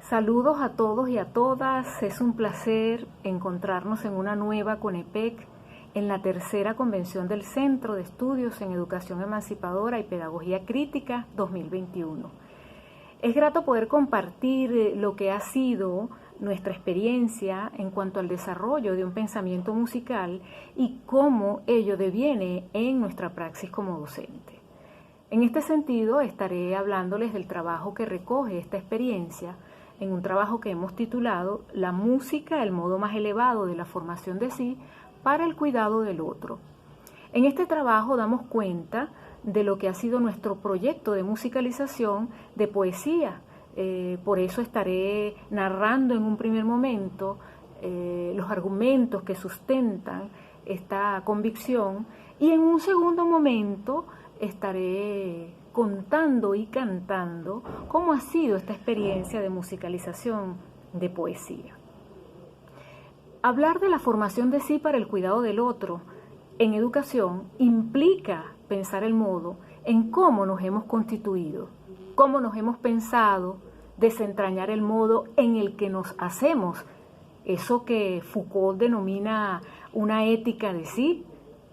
Saludos a todos y a todas. Es un placer encontrarnos en una nueva CONEPEC, en la tercera convención del Centro de Estudios en Educación Emancipadora y Pedagogía Crítica 2021. Es grato poder compartir lo que ha sido nuestra experiencia en cuanto al desarrollo de un pensamiento musical y cómo ello deviene en nuestra praxis como docente. En este sentido, estaré hablándoles del trabajo que recoge esta experiencia en un trabajo que hemos titulado La música, el modo más elevado de la formación de sí para el cuidado del otro. En este trabajo damos cuenta de lo que ha sido nuestro proyecto de musicalización de poesía. Por eso estaré narrando en un primer momento los argumentos que sustentan esta convicción y en un segundo momento estaré contando y cantando cómo ha sido esta experiencia de musicalización de poesía. Hablar de la formación de sí para el cuidado del otro en educación implica pensar el modo en cómo nos hemos constituido, cómo nos hemos pensado, desentrañar el modo en el que nos hacemos, eso que Foucault denomina una ética de sí,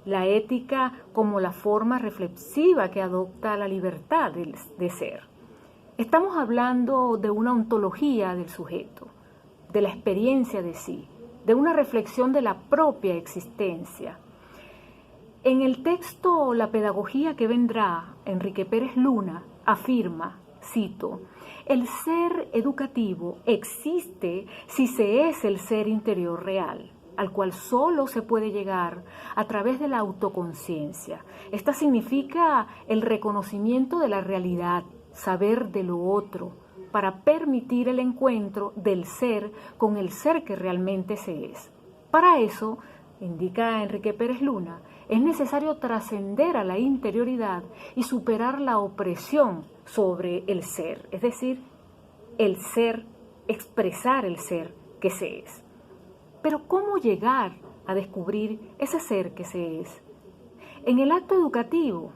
la ética como la forma reflexiva que adopta la libertad de ser. Estamos hablando de una ontología del sujeto, de la experiencia de sí, de una reflexión de la propia existencia. En el texto La pedagogía que vendrá, Enrique Pérez Luna afirma, cito, el ser educativo existe si se es el ser interior real, al cual solo se puede llegar a través de la autoconciencia. Esta significa el reconocimiento de la realidad, saber de lo otro, para permitir el encuentro del ser con el ser que realmente se es. Para eso, indica Enrique Pérez Luna, es necesario trascender a la interioridad y superar la opresión sobre el ser, es decir, el ser, expresar el ser que se es. Pero ¿cómo llegar a descubrir ese ser que se es? En el acto educativo,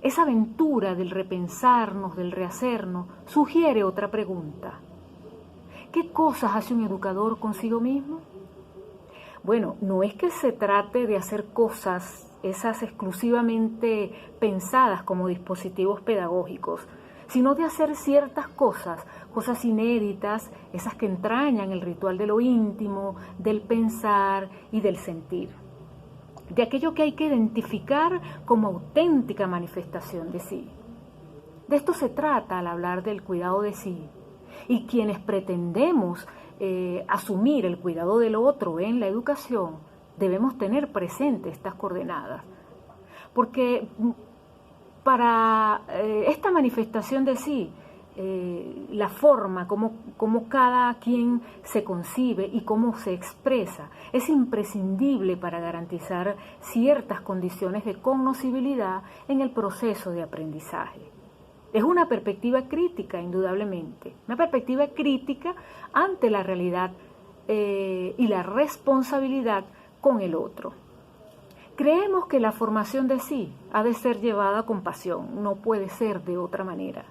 esa aventura del repensarnos, del rehacernos, sugiere otra pregunta. ¿Qué cosas hace un educador consigo mismo? Bueno, no es que se trate de hacer cosas, esas exclusivamente pensadas como dispositivos pedagógicos, sino de hacer ciertas cosas inéditas, esas que entrañan el ritual de lo íntimo, del pensar y del sentir, de aquello que hay que identificar como auténtica manifestación de sí. De esto se trata al hablar del cuidado de sí, y quienes pretendemos asumir el cuidado del otro en la educación, debemos tener presente estas coordenadas, porque para esta manifestación de sí, la forma como cada quien se concibe y cómo se expresa es imprescindible para garantizar ciertas condiciones de cognoscibilidad en el proceso de aprendizaje. Es una perspectiva crítica, indudablemente, una perspectiva crítica ante la realidad y la responsabilidad con el otro. Creemos que la formación de sí ha de ser llevada con pasión, no puede ser de otra manera.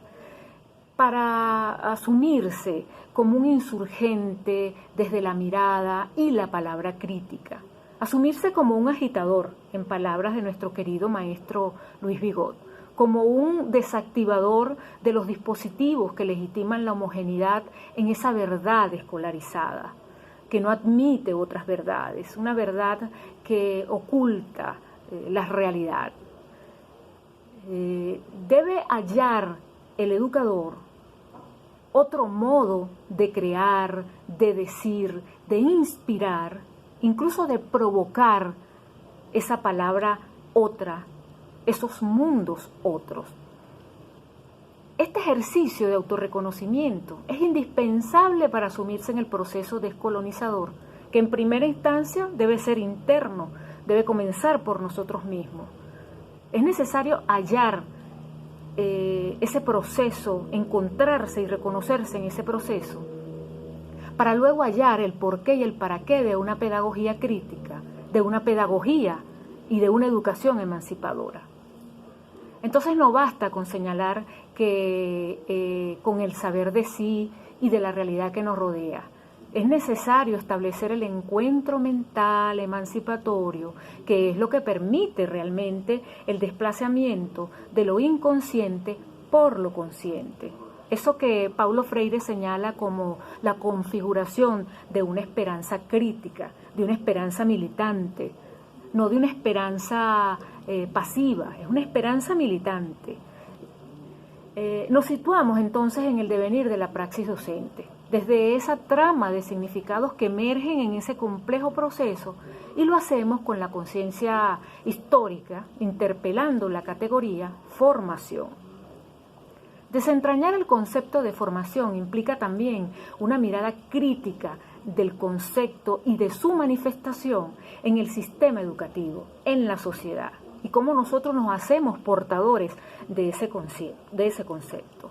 Para asumirse como un insurgente desde la mirada y la palabra crítica. Asumirse como un agitador, en palabras de nuestro querido maestro Luis Vigot, como un desactivador de los dispositivos que legitiman la homogeneidad en esa verdad escolarizada, que no admite otras verdades, una verdad que oculta la realidad. Debe hallar el educador otro modo de crear, de decir, de inspirar, incluso de provocar esa palabra otra, esos mundos otros. Este ejercicio de autorreconocimiento es indispensable para asumirse en el proceso descolonizador, que en primera instancia debe ser interno, debe comenzar por nosotros mismos. Es necesario hallar ese proceso, encontrarse y reconocerse en ese proceso, para luego hallar el porqué y el para qué de una pedagogía crítica, de una pedagogía y de una educación emancipadora. Entonces no basta con señalar que con el saber de sí y de la realidad que nos rodea. Es necesario establecer el encuentro mental emancipatorio, que es lo que permite realmente el desplazamiento de lo inconsciente por lo consciente. Eso que Paulo Freire señala como la configuración de una esperanza crítica, de una esperanza militante, no de una esperanza pasiva, es una esperanza militante. Nos situamos entonces en el devenir de la praxis docente, desde esa trama de significados que emergen en ese complejo proceso, y lo hacemos con la conciencia histórica, interpelando la categoría formación. Desentrañar el concepto de formación implica también una mirada crítica del concepto y de su manifestación en el sistema educativo, en la sociedad, y cómo nosotros nos hacemos portadores de ese concepto.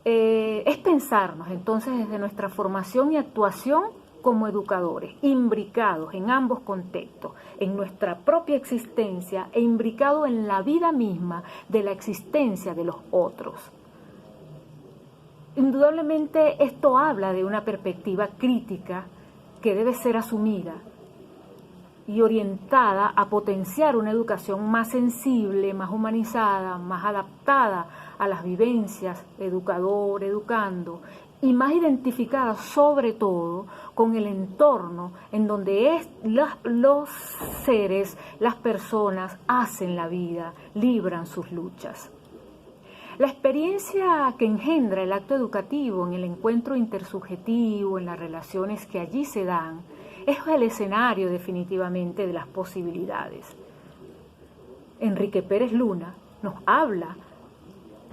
Es pensarnos entonces desde nuestra formación y actuación como educadores, imbricados en ambos contextos, en nuestra propia existencia e imbricados en la vida misma de la existencia de los otros. Indudablemente esto habla de una perspectiva crítica que debe ser asumida y orientada a potenciar una educación más sensible, más humanizada, más adaptada a las vivencias educador, educando, y más identificada sobre todo con el entorno en donde los seres, las personas hacen la vida, libran sus luchas. La experiencia que engendra el acto educativo en el encuentro intersubjetivo, en las relaciones que allí se dan, es el escenario definitivamente de las posibilidades. Enrique Pérez Luna nos habla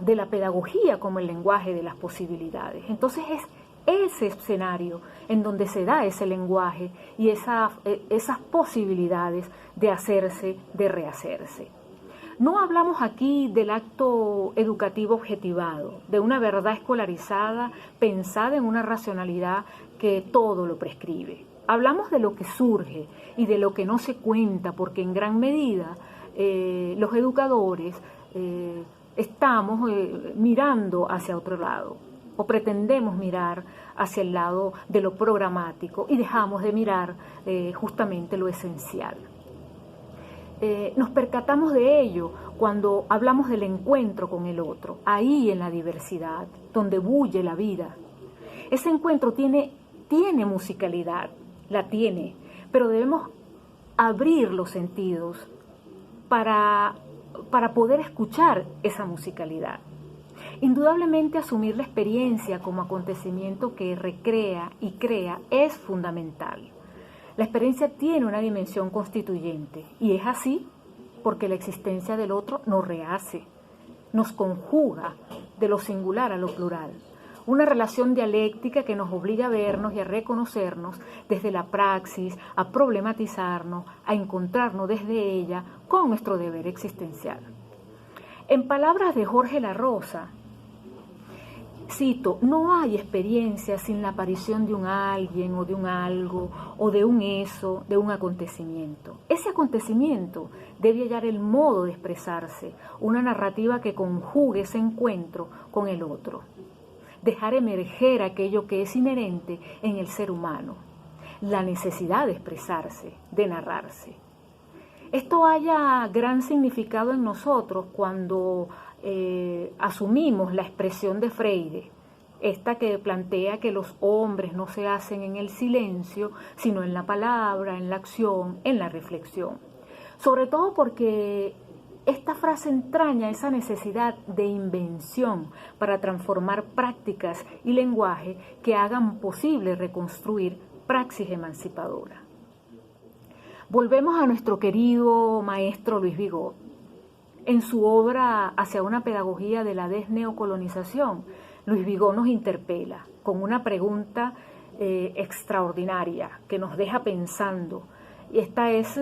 de la pedagogía como el lenguaje de las posibilidades. Entonces es ese escenario en donde se da ese lenguaje y esas posibilidades de hacerse, de rehacerse. No hablamos aquí del acto educativo objetivado, de una verdad escolarizada pensada en una racionalidad que todo lo prescribe. Hablamos de lo que surge y de lo que no se cuenta, porque en gran medida los educadores estamos mirando hacia otro lado, o pretendemos mirar hacia el lado de lo programático y dejamos de mirar justamente lo esencial. Nos percatamos de ello cuando hablamos del encuentro con el otro, ahí en la diversidad, donde bulle la vida. Ese encuentro tiene musicalidad, la tiene, pero debemos abrir los sentidos para poder escuchar esa musicalidad. Indudablemente asumir la experiencia como acontecimiento que recrea y crea es fundamental. La experiencia tiene una dimensión constituyente y es así porque la existencia del otro nos rehace, nos conjuga de lo singular a lo plural. Una relación dialéctica que nos obliga a vernos y a reconocernos desde la praxis, a problematizarnos, a encontrarnos desde ella con nuestro deber existencial. En palabras de Jorge La Rosa, cito, no hay experiencia sin la aparición de un alguien o de un algo o de un eso, de un acontecimiento. Ese acontecimiento debe hallar el modo de expresarse, una narrativa que conjugue ese encuentro con el otro. Dejar emerger aquello que es inherente en el ser humano, la necesidad de expresarse, de narrarse. Esto haya gran significado en nosotros cuando asumimos la expresión de Freire, esta que plantea que los hombres no se hacen en el silencio, sino en la palabra, en la acción, en la reflexión. Sobre todo porque esta frase entraña esa necesidad de invención para transformar prácticas y lenguaje que hagan posible reconstruir praxis emancipadora. Volvemos a nuestro querido maestro Luis Vigot. En su obra Hacia una pedagogía de la desneocolonización, Luis Vigot nos interpela con una pregunta extraordinaria que nos deja pensando. Y esta es,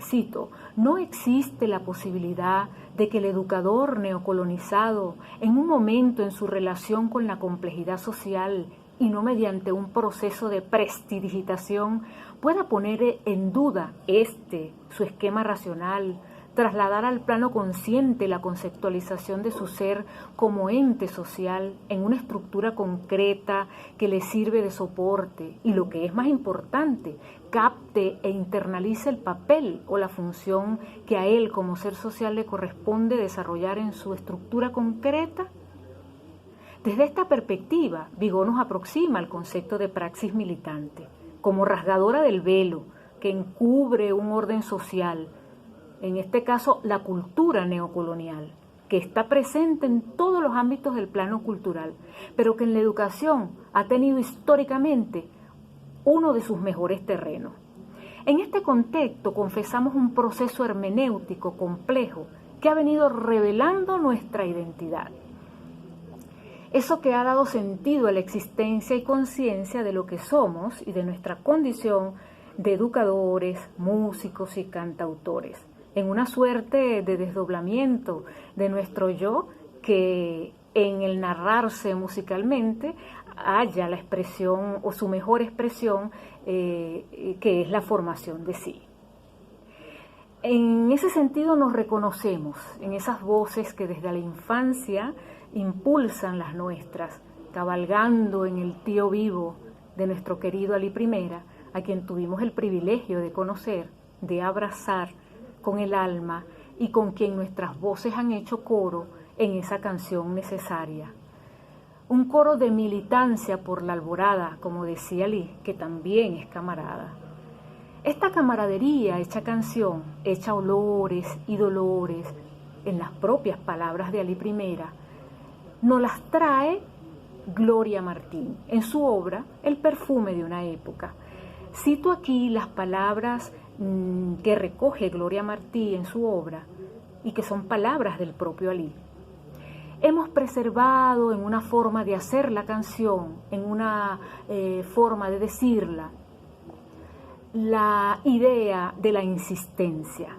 cito, ¿no existe la posibilidad de que el educador neocolonizado, en un momento en su relación con la complejidad social y no mediante un proceso de prestidigitación, pueda poner en duda su esquema racional, trasladar al plano consciente la conceptualización de su ser como ente social en una estructura concreta que le sirve de soporte y, lo que es más importante, capte e internalice el papel o la función que a él como ser social le corresponde desarrollar en su estructura concreta. Desde esta perspectiva, Vigo nos aproxima al concepto de praxis militante, como rasgadora del velo que encubre un orden social, en este caso la cultura neocolonial, que está presente en todos los ámbitos del plano cultural, pero que en la educación ha tenido históricamente uno de sus mejores terrenos. En este contexto confesamos un proceso hermenéutico complejo que ha venido revelando nuestra identidad. Eso que ha dado sentido a la existencia y conciencia de lo que somos y de nuestra condición de educadores, músicos y cantautores, en una suerte de desdoblamiento de nuestro yo que en el narrarse musicalmente haya la expresión o su mejor expresión, que es la formación de sí. En ese sentido nos reconocemos en esas voces que desde la infancia impulsan las nuestras, cabalgando en el tío vivo de nuestro querido Ali Primera, a quien tuvimos el privilegio de conocer, de abrazar con el alma y con quien nuestras voces han hecho coro en esa canción necesaria. Un coro de militancia por la alborada, como decía Ali, que también es camarada. Esta camaradería hecha canción, hecha olores y dolores, en las propias palabras de Ali Primera, nos las trae Gloria Martín en su obra El perfume de una época. Cito aquí las palabras que recoge Gloria Martí en su obra y que son palabras del propio Ali. Hemos preservado en una forma de hacer la canción, en una forma de decirla, la idea de la insistencia.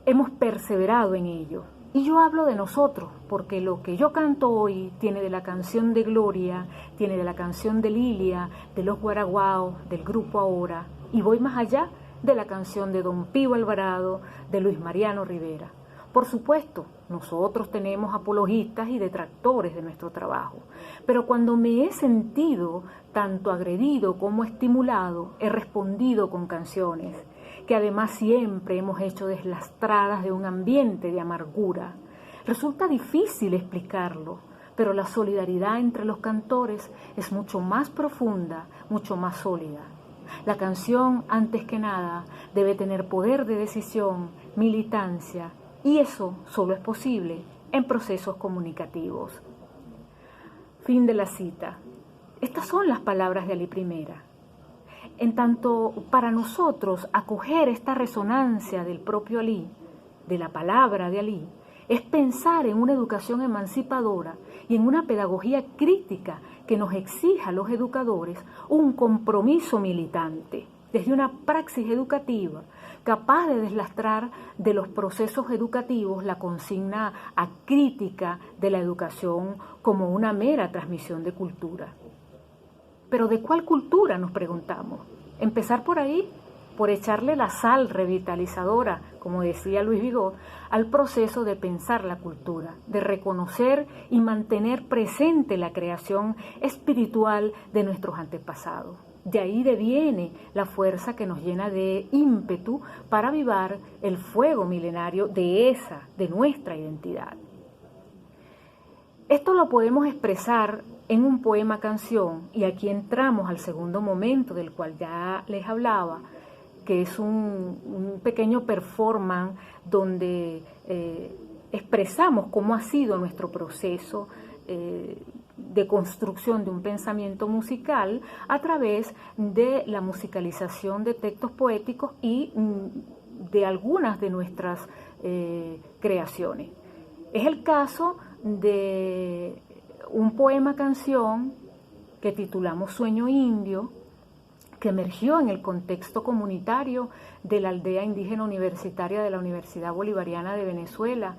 Hemos perseverado en ello. Y yo hablo de nosotros, porque lo que yo canto hoy tiene de la canción de Gloria, tiene de la canción de Lilia, de los Guaraguao, del Grupo Ahora, y voy más allá de la canción de Don Pío Alvarado, de Luis Mariano Rivera. Por supuesto, nosotros tenemos apologistas y detractores de nuestro trabajo, pero cuando me he sentido tanto agredido como estimulado, he respondido con canciones que además siempre hemos hecho deslastradas de un ambiente de amargura. Resulta difícil explicarlo, pero la solidaridad entre los cantores es mucho más profunda, mucho más sólida. La canción, antes que nada, debe tener poder de decisión, militancia, y eso solo es posible en procesos comunicativos. Fin de la cita. Estas son las palabras de Ali Primera. En tanto, para nosotros, acoger esta resonancia del propio Ali, de la palabra de Ali, es pensar en una educación emancipadora y en una pedagogía crítica que nos exija a los educadores un compromiso militante, desde una praxis educativa capaz de deslastrar de los procesos educativos la consigna acrítica de la educación como una mera transmisión de cultura. ¿Pero de cuál cultura?, nos preguntamos. Empezar por ahí, por echarle la sal revitalizadora, como decía Luis Vigo, al proceso de pensar la cultura, de reconocer y mantener presente la creación espiritual de nuestros antepasados. De ahí deviene la fuerza que nos llena de ímpetu para avivar el fuego milenario de nuestra identidad. Esto lo podemos expresar en un poema canción, y aquí entramos al segundo momento del cual ya les hablaba, que es un pequeño performance donde expresamos cómo ha sido nuestro proceso de construcción de un pensamiento musical a través de la musicalización de textos poéticos y de algunas de nuestras creaciones. Es el caso de un poema canción que titulamos Sueño Indio, que emergió en el contexto comunitario de la aldea indígena universitaria de la Universidad Bolivariana de Venezuela,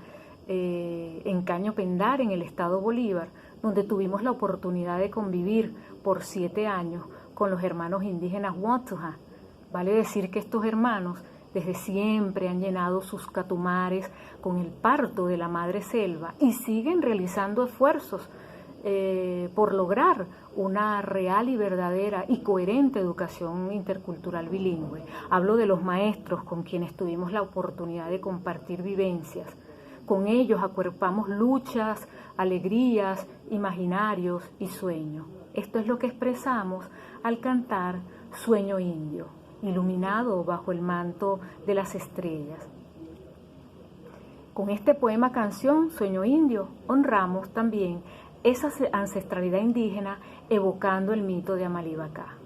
en Caño Pendar, en el estado Bolívar, donde tuvimos la oportunidad de convivir por 7 años con los hermanos indígenas Huatuja. Vale decir que estos hermanos desde siempre han llenado sus catumares con el parto de la madre selva y siguen realizando esfuerzos por lograr una real y verdadera y coherente educación intercultural bilingüe. Hablo de los maestros con quienes tuvimos la oportunidad de compartir vivencias. Con ellos acuerpamos luchas, alegrías, imaginarios y sueños. Esto es lo que expresamos al cantar Sueño Indio, iluminado bajo el manto de las estrellas. Con este poema canción, Sueño Indio, honramos también esa ancestralidad indígena evocando el mito de Amalibacá.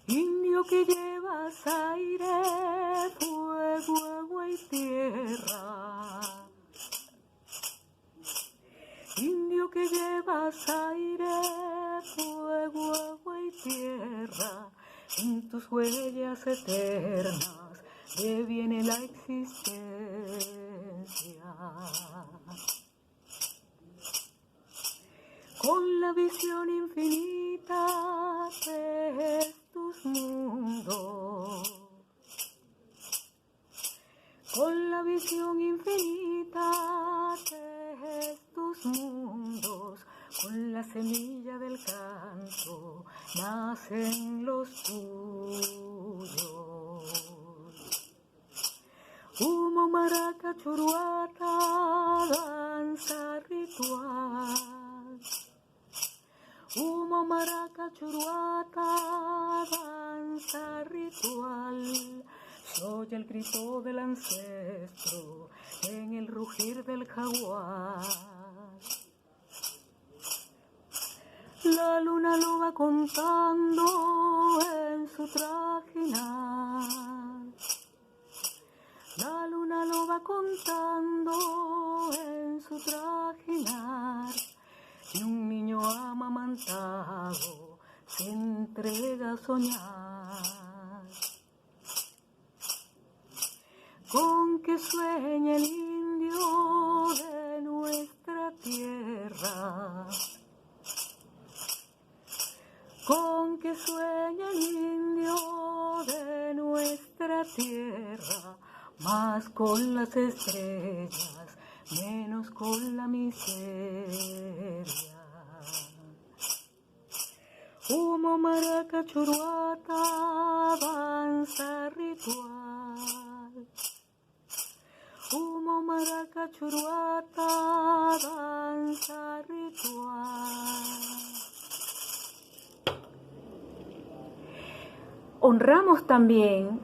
Indio que llevas aire, fuego, agua y tierra. Indio que llevas aire, fuego, agua y tierra. En tus huellas eternas deviene la existencia. Con la visión infinita de tus mundos, con la visión infinita de tus mundos, con la semilla del canto nacen los tuyos. Humo, maraca, churuata, danza ritual. Humo, maraca, churuata, danza ritual. Se oye el grito del ancestro en el rugir del jaguar. La luna lo va contando en su trajinar. La luna lo va contando en su trajinar. Y un niño amamantado se entrega a soñar. Con que sueña el indio de nuestra tierra. Con que sueña el indio de nuestra tierra. Más con las estrellas, menos con la miseria. Humo, maraca, churuata, danza ritual. Humo, maraca, churuata, danza ritual. Honramos también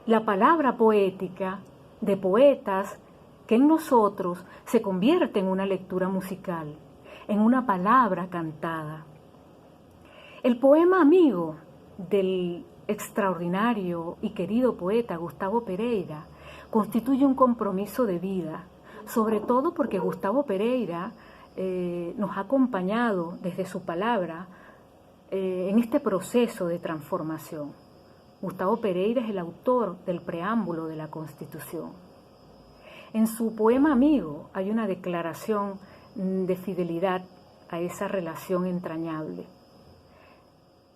la palabra poética de poetas que en nosotros se convierte en una lectura musical, en una palabra cantada. El poema Amigo del extraordinario y querido poeta Gustavo Pereira constituye un compromiso de vida, sobre todo porque Gustavo Pereira nos ha acompañado desde su palabra en este proceso de transformación. Gustavo Pereira es el autor del preámbulo de la Constitución. En su poema Amigo hay una declaración de fidelidad a esa relación entrañable.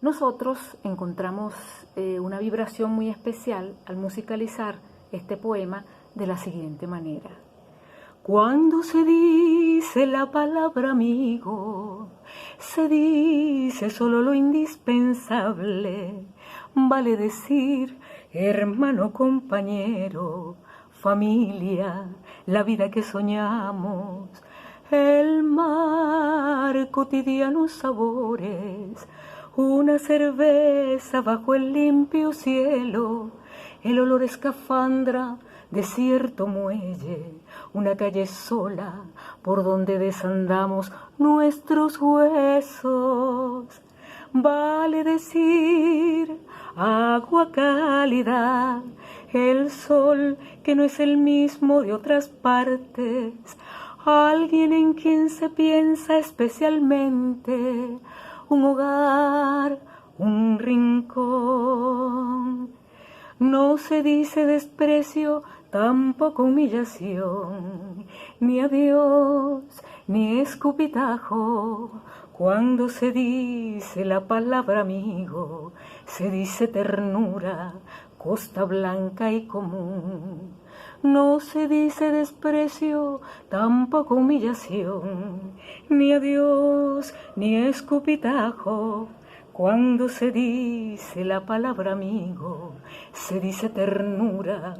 Nosotros encontramos una vibración muy especial al musicalizar este poema de la siguiente manera. Cuando se dice la palabra amigo, se dice solo lo indispensable. Vale decir hermano, compañero, familia, la vida que soñamos, el mar, cotidianos sabores, una cerveza bajo el limpio cielo, el olor escafandra, desierto muelle, una calle sola por donde desandamos nuestros huesos. Vale decir agua cálida, el sol que no es el mismo de otras partes, alguien en quien se piensa especialmente, un hogar, un rincón. No se dice desprecio, tampoco humillación, ni adiós, ni escupitajo. Cuando se dice la palabra amigo, se dice ternura, costa blanca y común. No se dice desprecio, tampoco humillación, ni adiós, ni escupitajo. Cuando se dice la palabra amigo, se dice ternura,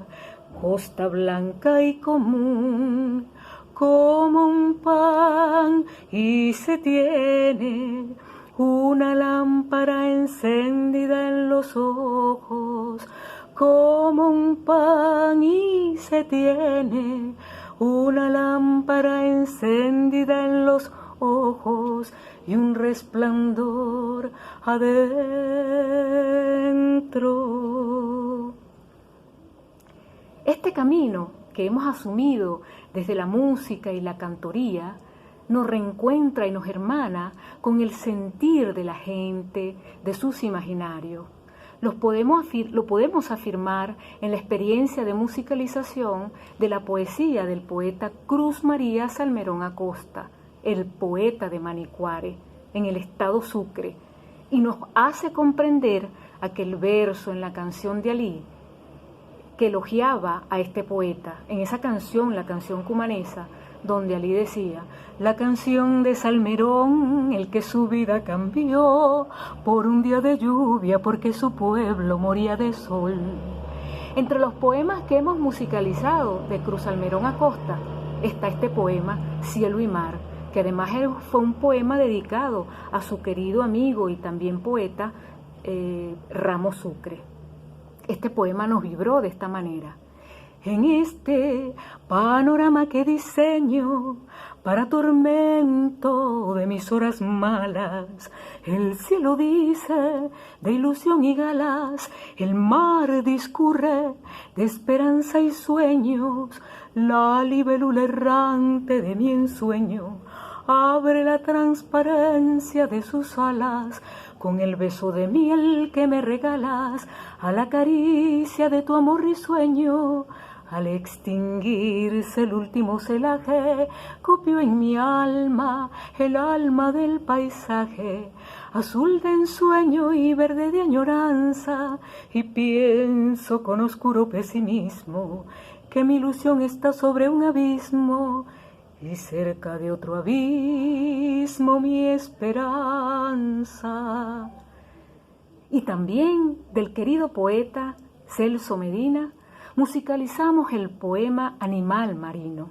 costa blanca y común. Como un pan y se tiene una lámpara encendida en los ojos, como un pan y se tiene una lámpara encendida en los ojos y un resplandor adentro. Este camino que hemos asumido desde la música y la cantoría nos reencuentra y nos hermana con el sentir de la gente, de sus imaginarios. Lo podemos afirmar en la experiencia de musicalización de la poesía del poeta Cruz María Salmerón Acosta, el poeta de Manicuare, en el estado Sucre, y nos hace comprender aquel verso en la canción de Alí que elogiaba a este poeta, en esa canción, la canción cumanesa, donde Alí decía: la canción de Salmerón, el que su vida cambió por un día de lluvia, porque su pueblo moría de sol. Entre los poemas que hemos musicalizado de Cruz Salmerón Acosta está este poema Cielo y Mar, que además fue un poema dedicado a su querido amigo y también poeta Ramos Sucre. Este poema nos vibró de esta manera: en este panorama que diseño para tormento de mis horas malas, el cielo dice de ilusión y galas, el mar discurre de esperanza y sueños, la libélula errante de mi ensueño abre la transparencia de sus alas con el beso de miel que me regalas, a la caricia de tu amor risueño. Al extinguirse el último celaje, copio en mi alma el alma del paisaje, azul de ensueño y verde de añoranza, y pienso con oscuro pesimismo que mi ilusión está sobre un abismo, y cerca de otro abismo mi esperanza. Y también del querido poeta Celso Medina musicalizamos el poema Animal Marino,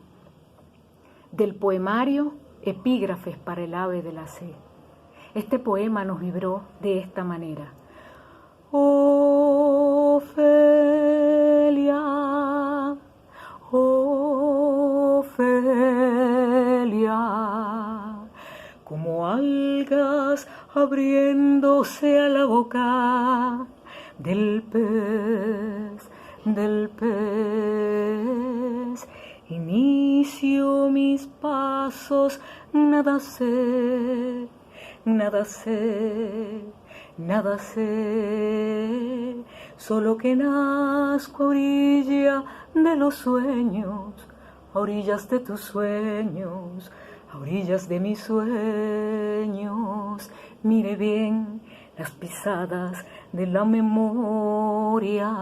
del poemario Epígrafes para el ave de la C. Este poema nos vibró de esta manera: Ofelia, Ofelia, como algas abriéndose a la boca del pez, inicio mis pasos, nada sé, nada sé, nada sé, solo que nazco a orilla de los sueños, a orillas de tus sueños, a orillas de mis sueños. Mire bien las pisadas de la memoria,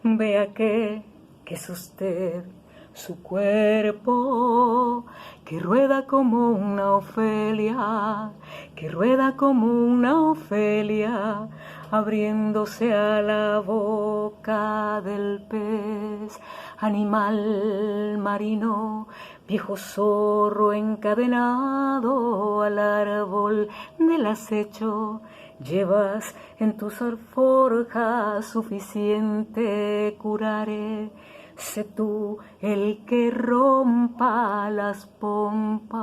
vea que es usted, su cuerpo, que rueda como una Ofelia, que rueda como una Ofelia, abriéndose a la boca del pez, animal marino, viejo zorro encadenado al árbol del acecho. Llevas en tus alforjas suficiente curare, sé tú el que rompa las pompas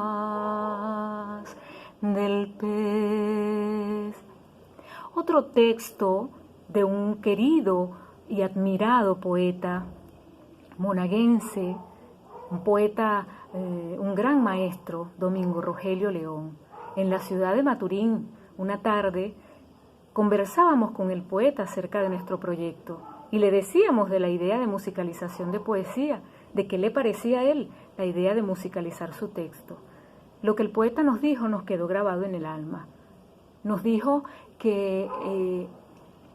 del pez. Otro texto de un querido y admirado poeta monaguense, un poeta, un gran maestro, Domingo Rogelio León. En la ciudad de Maturín, una tarde, conversábamos con el poeta acerca de nuestro proyecto y le decíamos de la idea de musicalización de poesía, de qué le parecía a él la idea de musicalizar su texto. lo que el poeta nos dijo nos quedó grabado en el alma. Nos dijo que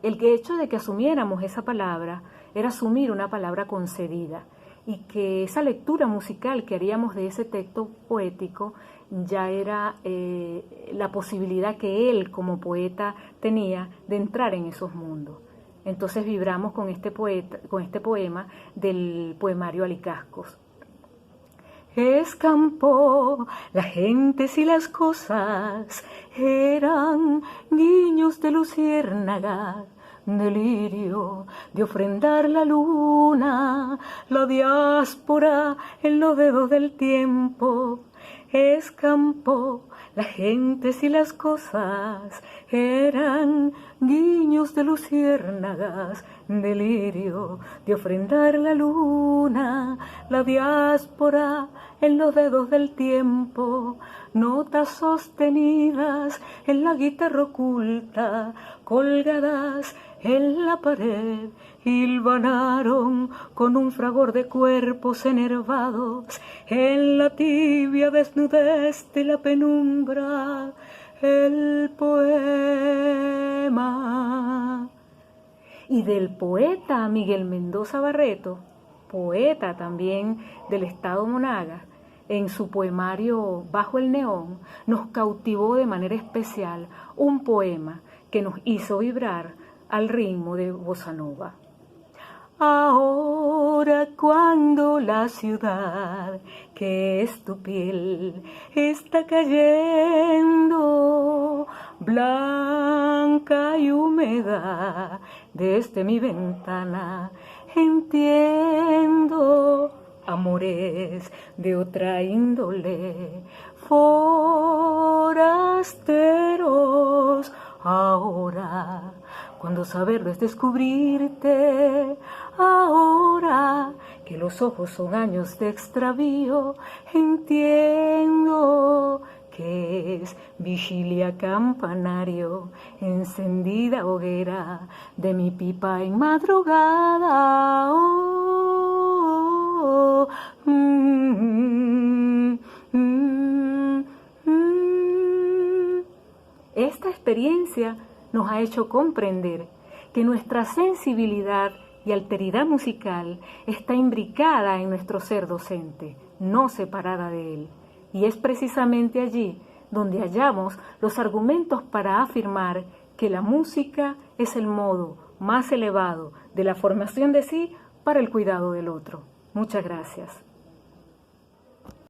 el hecho de que asumiéramos esa palabra era asumir una palabra concedida, y que esa lectura musical que haríamos de ese texto poético ya era la posibilidad que él como poeta tenía de entrar en esos mundos. Entonces vibramos con este poema del poemario Alicascos. Escampó las gentes y las cosas, eran guiños de luciérnaga, delirio de ofrendar la luna, la diáspora en los dedos del tiempo. Escampó las gentes y las cosas, eran guiños de luciérnagas, delirio de ofrendar la luna, la diáspora en los dedos del tiempo, notas sostenidas en la guitarra oculta, colgadas en la pared, hilvanaron con un fragor de cuerpos enervados en la tibia desnudez de la penumbra, el poema. Y del poeta Miguel Mendoza Barreto, poeta también del estado Monagas, en su poemario Bajo el Neón, nos cautivó de manera especial un poema que nos hizo vibrar al ritmo de bossa nova. Ahora cuando la ciudad, que es tu piel, está cayendo, blanca y húmeda, desde mi ventana, entiendo amores de otra índole, forasteros, ahora, cuando saberlo es descubrirte, ahora que los ojos son años de extravío, entiendo que es vigilia campanario, encendida hoguera de mi pipa en madrugada. Oh, Esta experiencia nos ha hecho comprender que nuestra sensibilidad y alteridad musical está imbricada en nuestro ser docente, no separada de él. Y es precisamente allí donde hallamos los argumentos para afirmar que la música es el modo más elevado de la formación de sí para el cuidado del otro. Muchas gracias.